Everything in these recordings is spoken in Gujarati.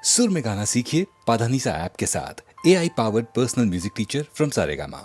सुर में गाना सीखिए पाधानीसा ऐप के साथ। AI powered personal music teacher from Saregama.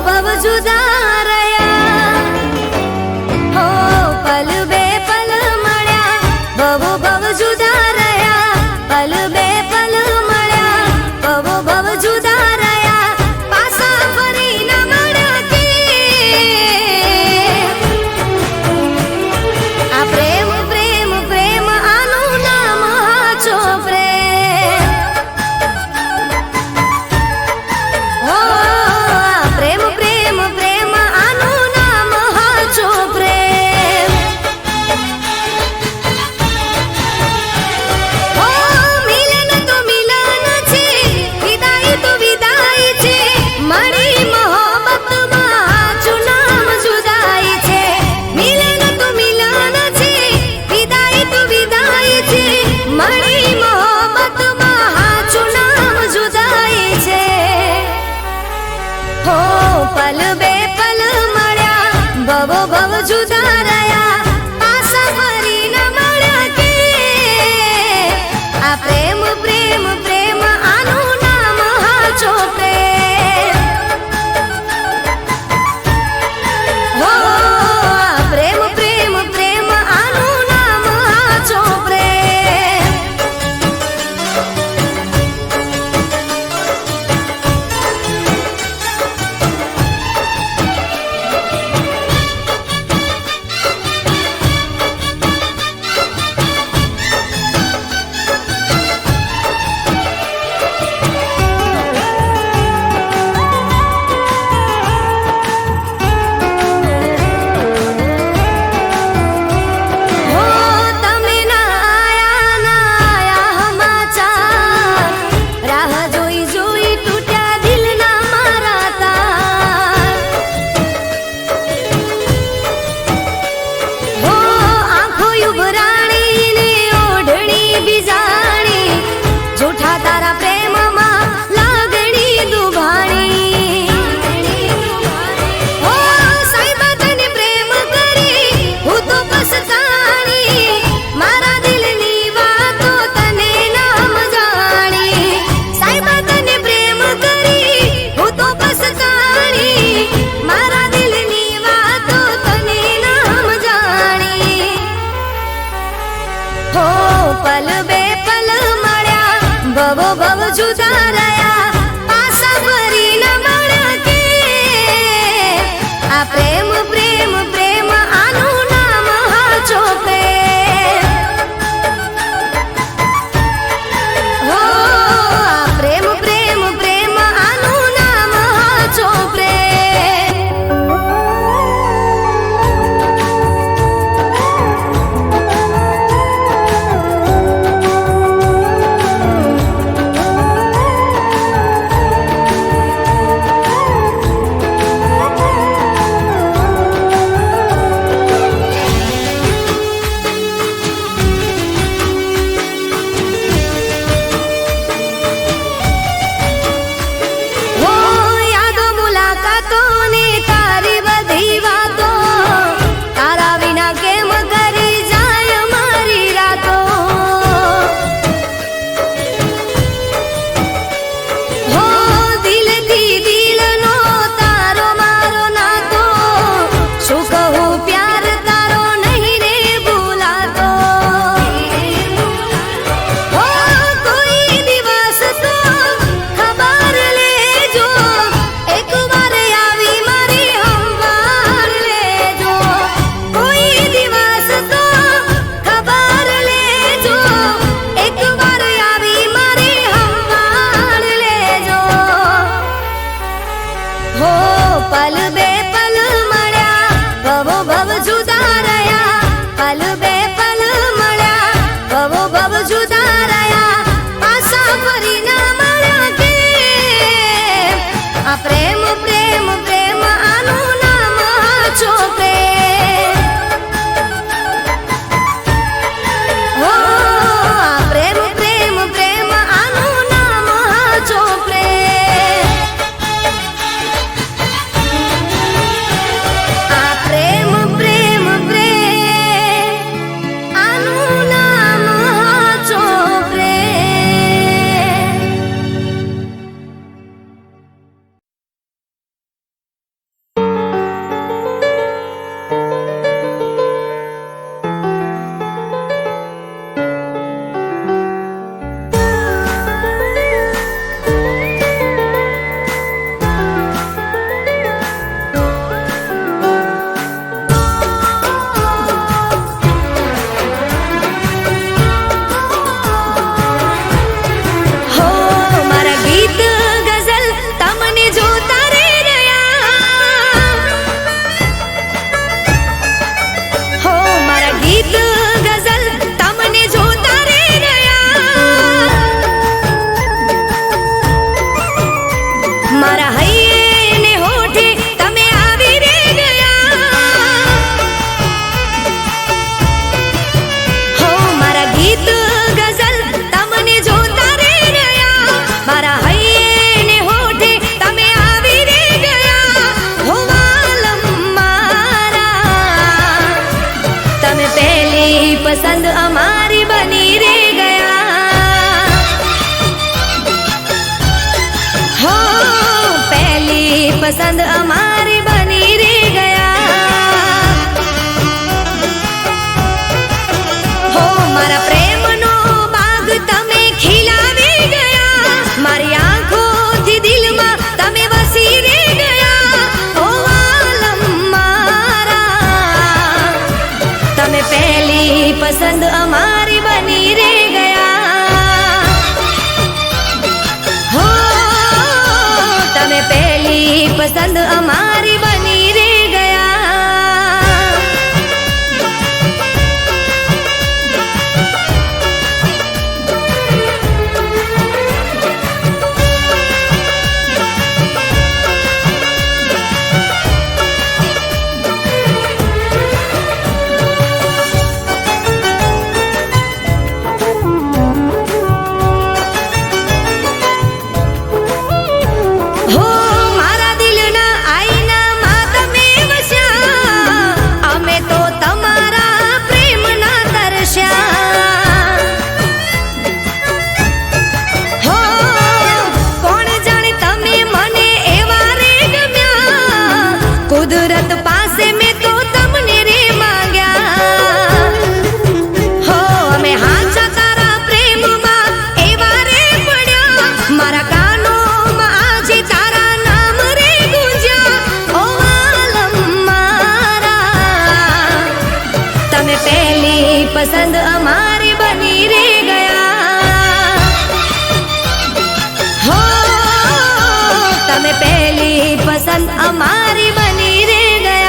ભવ જુદા રહ્યા હો પલ બે પલ મળ્યા ભવ જુદા રહ્યા પલ બે પલ મળ્યા ભવ જુદા રહ્યા પાછા ફરી ન મળ્યા કે આ પ્રેમ પ્રેમ પ્રેમ આનું નામ હાચો પ્રેમ હો પ્રેમ પ્રેમ પ્રેમ આનું નામ હાચો પ્રેમ હો મિલન તો મિલન છે વિદાય તો વિદાય છે મળી મોહબ્બતમાં હાચું નામ જુદાઈ છે મિલન તો મિલન છે વિદાય તો વિદાય છે મળી મોહબ્બતમાં હાચું નામ જુદાઈ છે હો પલ બે પલ મળ્યા ભવ જુદા રહ્યા પાછા ફરી ન મળ્યા કે આ પ્રેમ પ્રેમ પ્રેમ આનું નામ હાચો પ્રેમ હો આ પ્રેમ પ્રેમ પ્રેમ આનું નામ હાચો પ્રેમ હો તમે ના આયા સમાચાર રાહ જોઈ જોઈ તૂટ્યા દિલના મારા તાર હો આંખો ઉભરાણી ને ઓઢણી બીજાણી જૂઠા તારા પ્રેમમાં લાગણી દુભાણી હો સાહેબા તને પ્રેમ કરી હું તો પછતાણી મારા દિલની વાતો તને નામ જાણી સાહેબા તને પ્રેમ કરી હું તો પછતાણી મારા દિલની વાતો તને નામ જાણી હો પલ બે પલ મળ્યા ભવ જુદા રહ્યા પાછા ફરી ન મળ્યા કે આ પ્રેમ પ્રેમ પ્રેમ આનું નામ હાચો પ્રેમ હો આ પ્રેમ પ્રેમ પ્રેમ આનું નામ હાચો પ્રેમ પસંદ અમારી બની રે ગયા. હો પહેલી પસંદ અમારી બની રે ગયા. હો મારા પ્રેમનો બાગ તમે ખીલાવી ગયા. મારી આંખોથી દિલમાં તમે વસી રે ગયા. ઓ આલમ મારા તમે પહેલી પસંદ અમારી બની રે ગયા. હો તમે પહેલી પસંદ અમારી બની રે ગયા. હો મારા દિલના આઈનામાં તમે વસ્યા. અમે તો તમારા પ્રેમના તરસ્યા. હો કોણ જાણે તમે મને એવા રે ગમ્યા. કુદરત પાસે મેં તો તમને રે માંગ્યા. હો અમે હાચા તારા પ્રેમમાં એવા રે પડ્યા. મારા કાનોમાં આજે તારા નામ રે ગુંજ્યા. ઓ આલમ મારા તમે પહેલી પસંદ અમારી બની રે ગયા. હો તમે પહેલી પસંદ અમારી બની રે ગયા.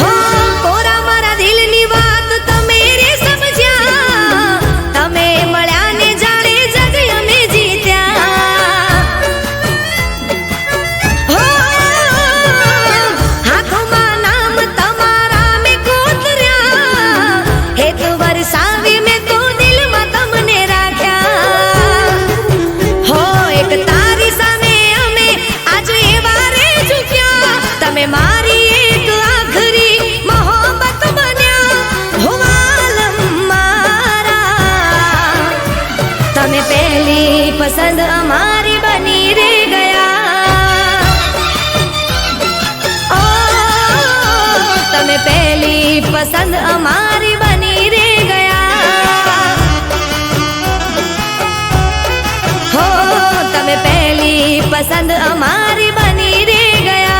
હો કોરા મારા દિલની વાત તમે રે સમજ્યા. તમે મળ્યા ને જાણે જગ અમે જીત્યા. હો હાથોમાં નામ તમારા મેં કોતર્યા. હેત વરસાવી મેં તો દિલમાં તમને રાખ્યા. હો એક તારી સામે અમે આજ એવા રે ઝૂક્યા. તમે મારી એક આખરી મોહબ્બત બન્યા. હો આલમ મારા તમે પહેલી પસંદ અમારી બની રે ગયા. ઓ તમે પહેલી પસંદ અમારી બની રે ગયા. હો તમે પહેલી પસંદ અમારી બની રે ગયા.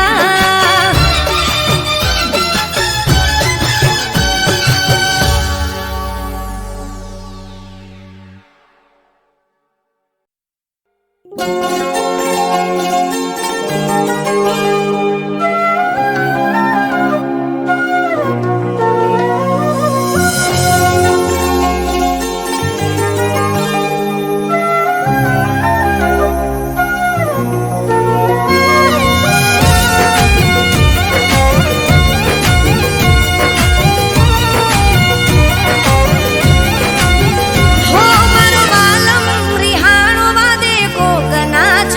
હો મારો વાલમ રિહાણો વાદે કોક નાચ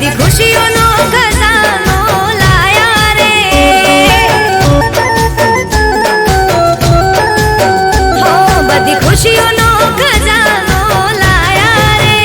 બધી ખુશીઓનો ખજાનો લાયા રે હો બધી ખુશીઓનો ખજાનો લાયા રે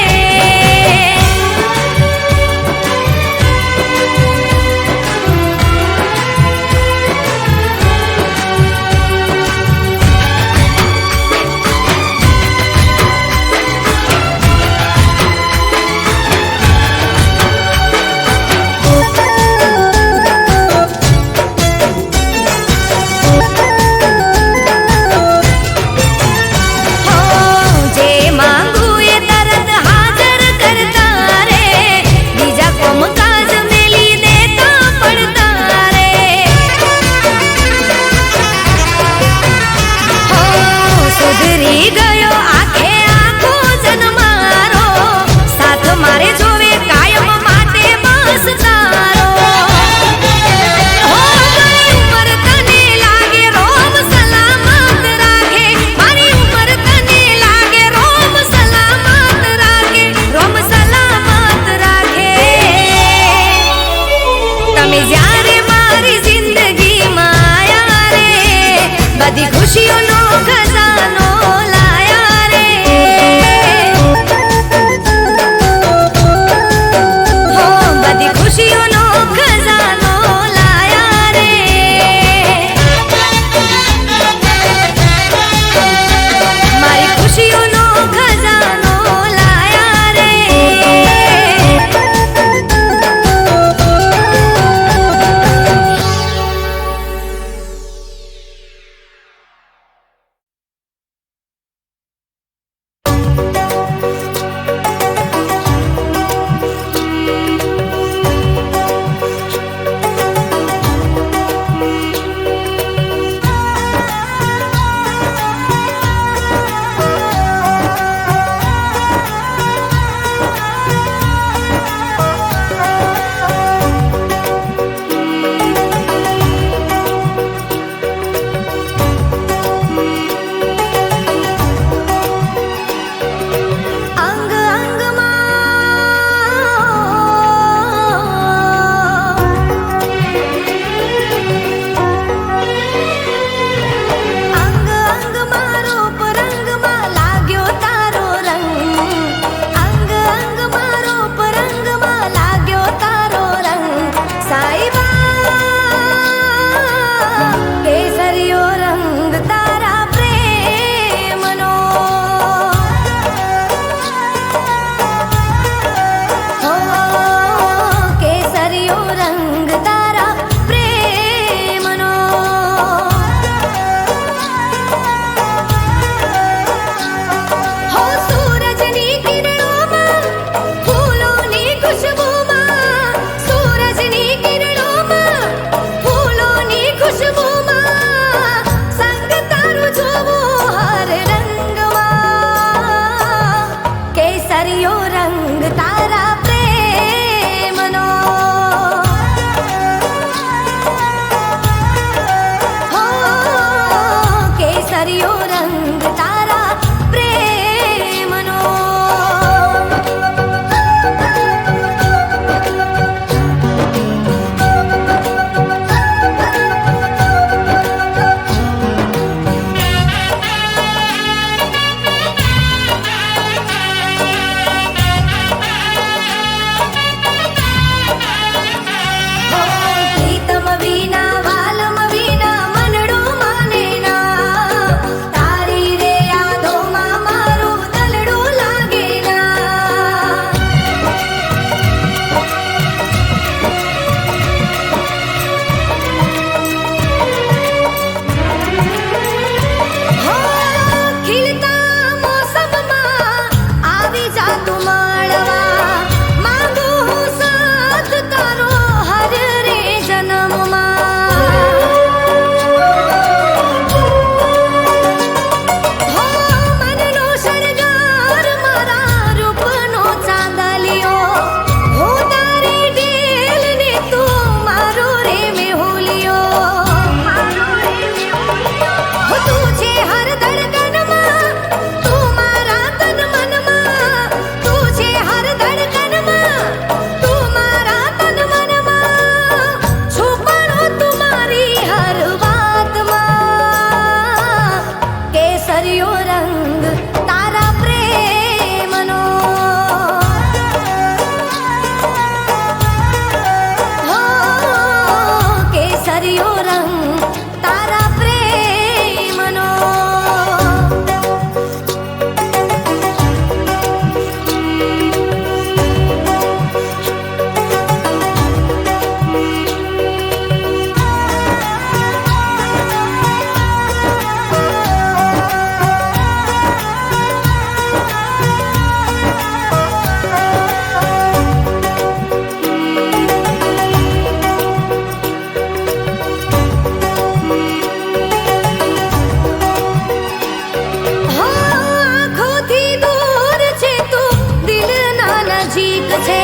છે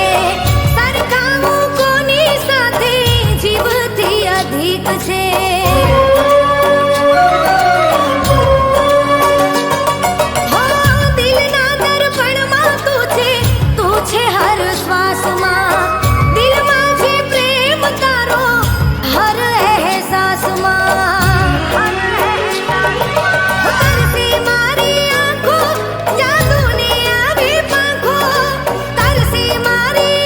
સરખાવું કોની સાથે જીવથી અધિક છે હો દિલના દર્પણમાં તું છે હર શ્વાસમાં દિલમાં છે પ્રેમ તારો હર અહેસાસમાં તરસે મારી આંખો જાદુની આવી પાંખો તરસે મારી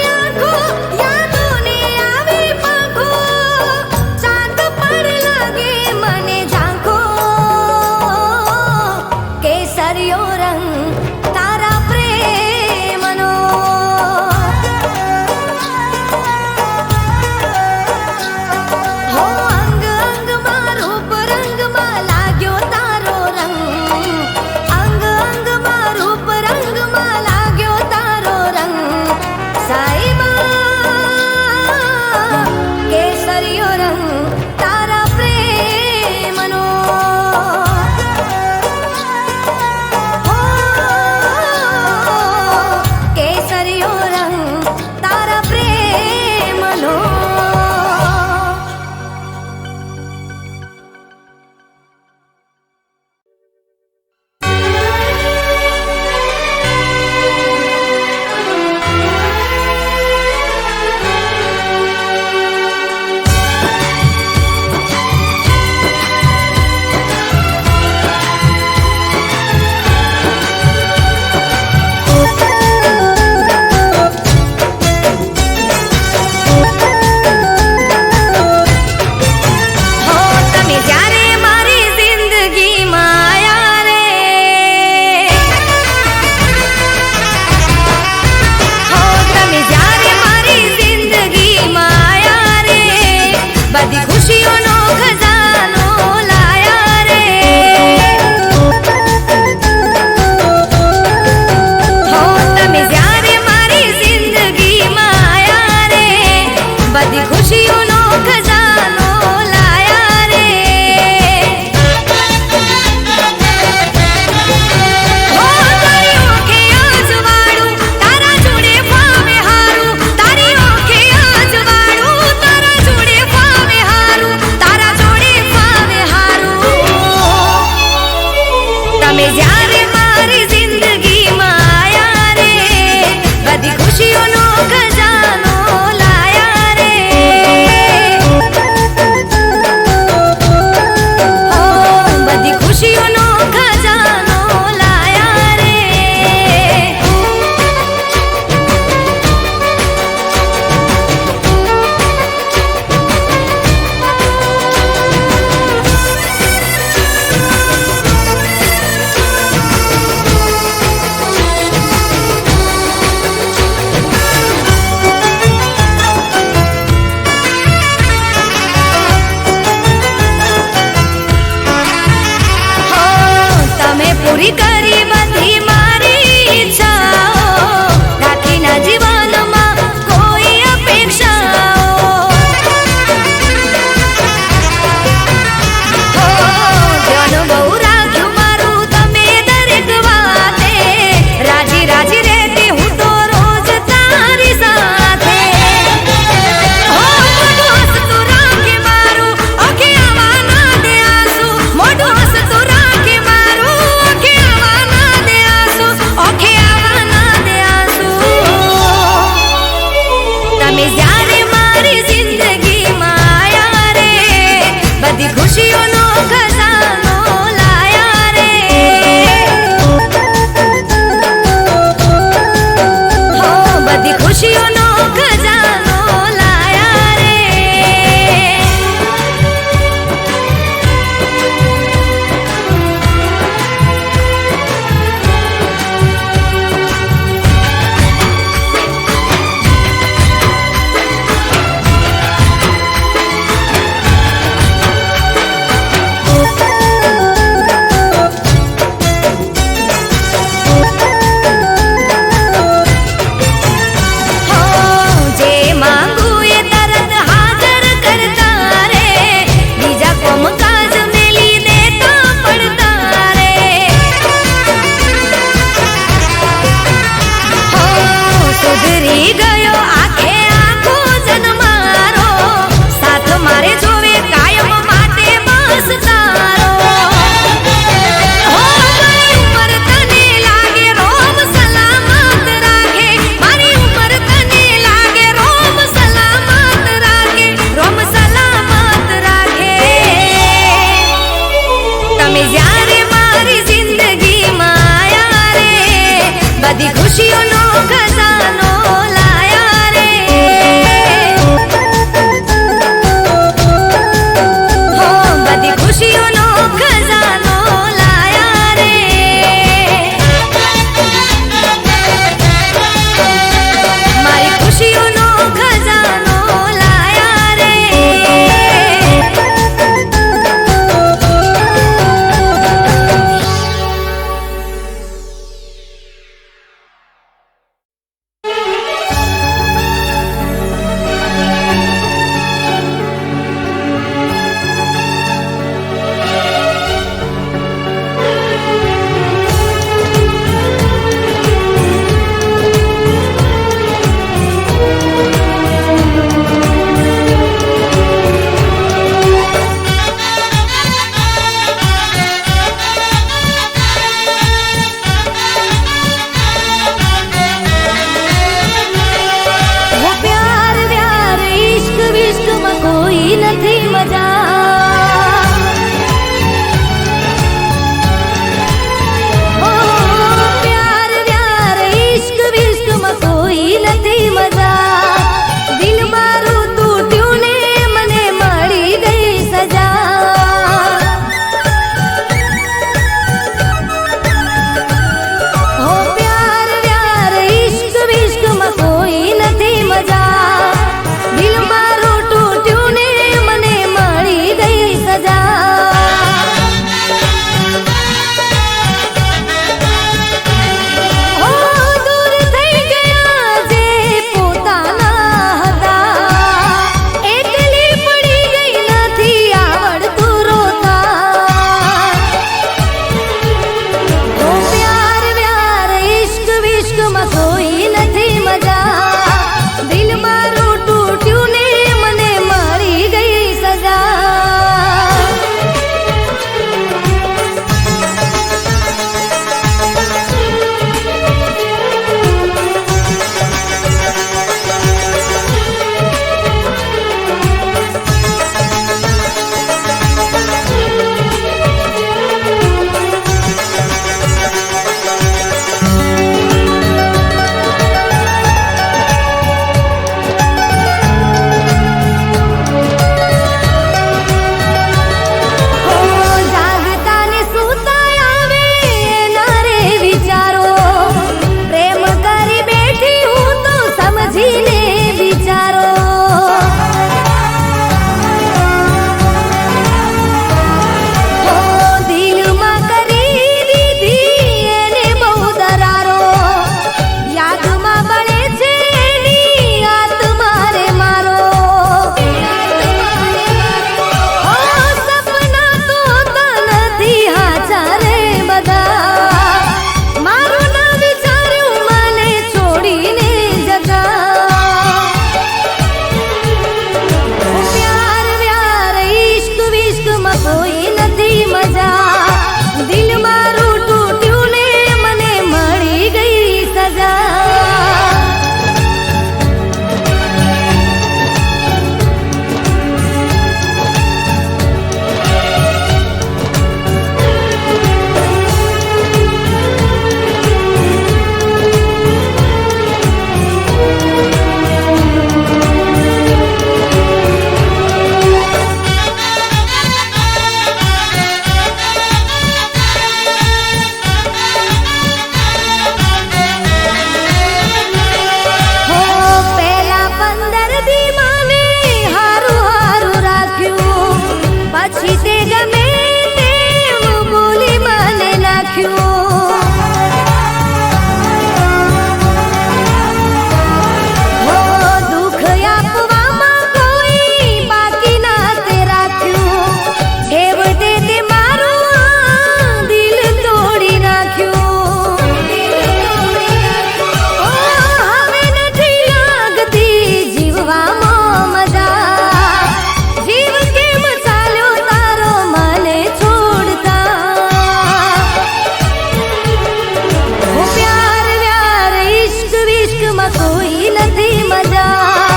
જીવનમાં કોઈ નથી મજા.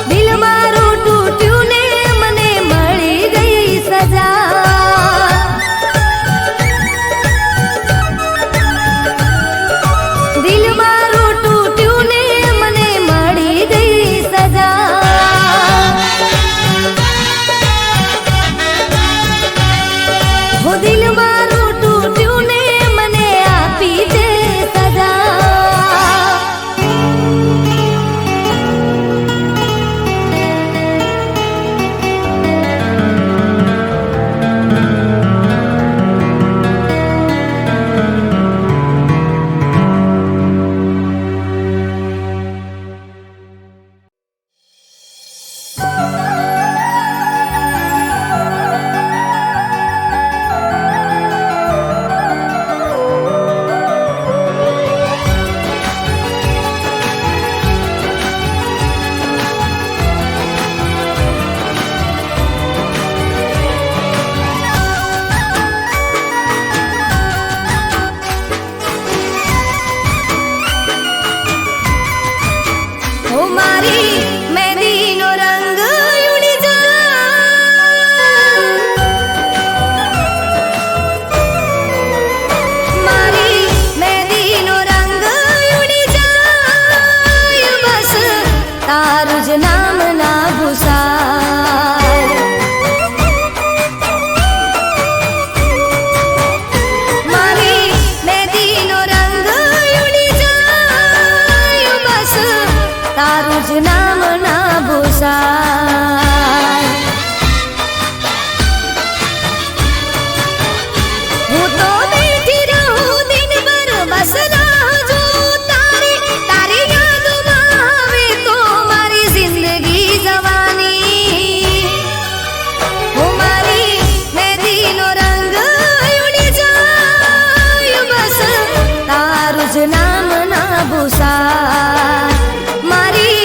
દિલ મારું તૂટ્યું ને મને મળી ગઈ સજા. દિલ મારું તૂટ્યું ને મને મળી ગઈ સજા. હો દિલ મારું તૂટ્યું ને મને આપી દે સજા. ઓ મારી મહેંદીનો રંગ ઉડી જાય. મારી મહેંદીનો રંગ ઉડી જાય. બસ તારું જ નામ ના ભૂસાય. મારી મહેંદીનો રંગ ઉડી જાય. બસ તારું જ નામ ના ભૂસાય. હું તો બેઠી રહું દિનભર બસ રાહ જોઉં તારી. તારી યાદોમાં આવે તો મારી જિંદગી જવાની. હું મારી મહેંદીનો રંગ ઉડી જાય. બસ તારું જ નામ ના ભૂસાય. મારી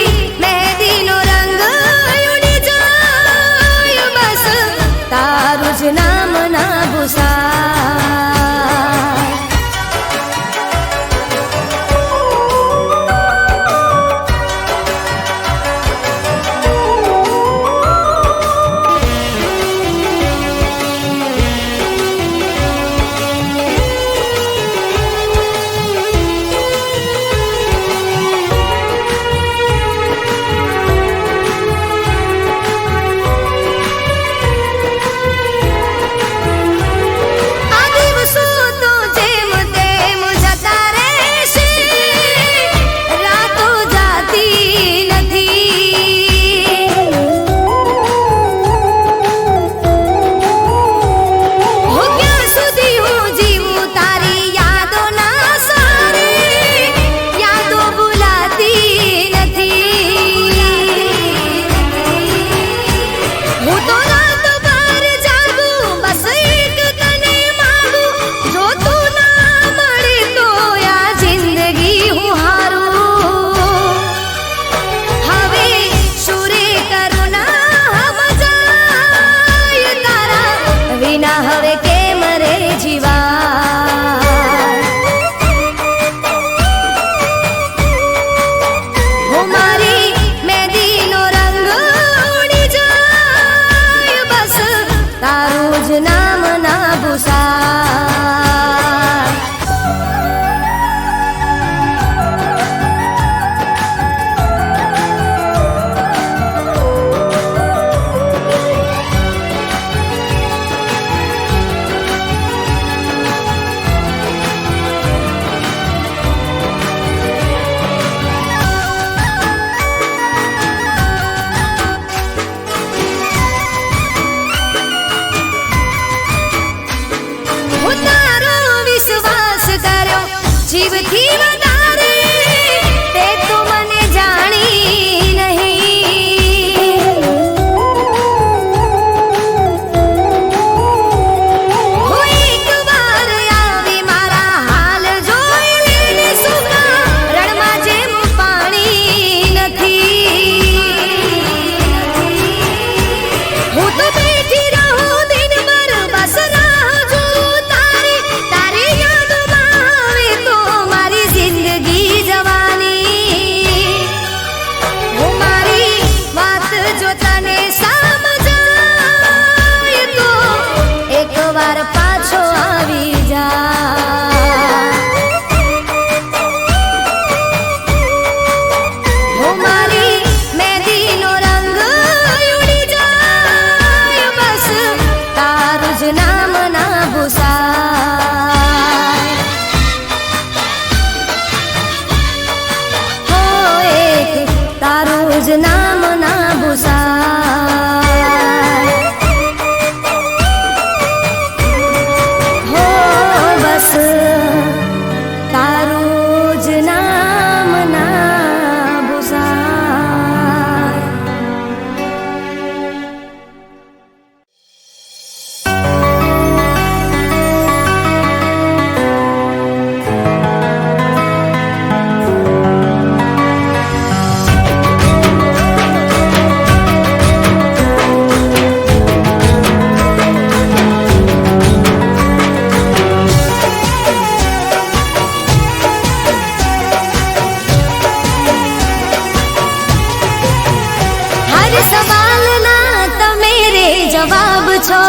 જવાબ છો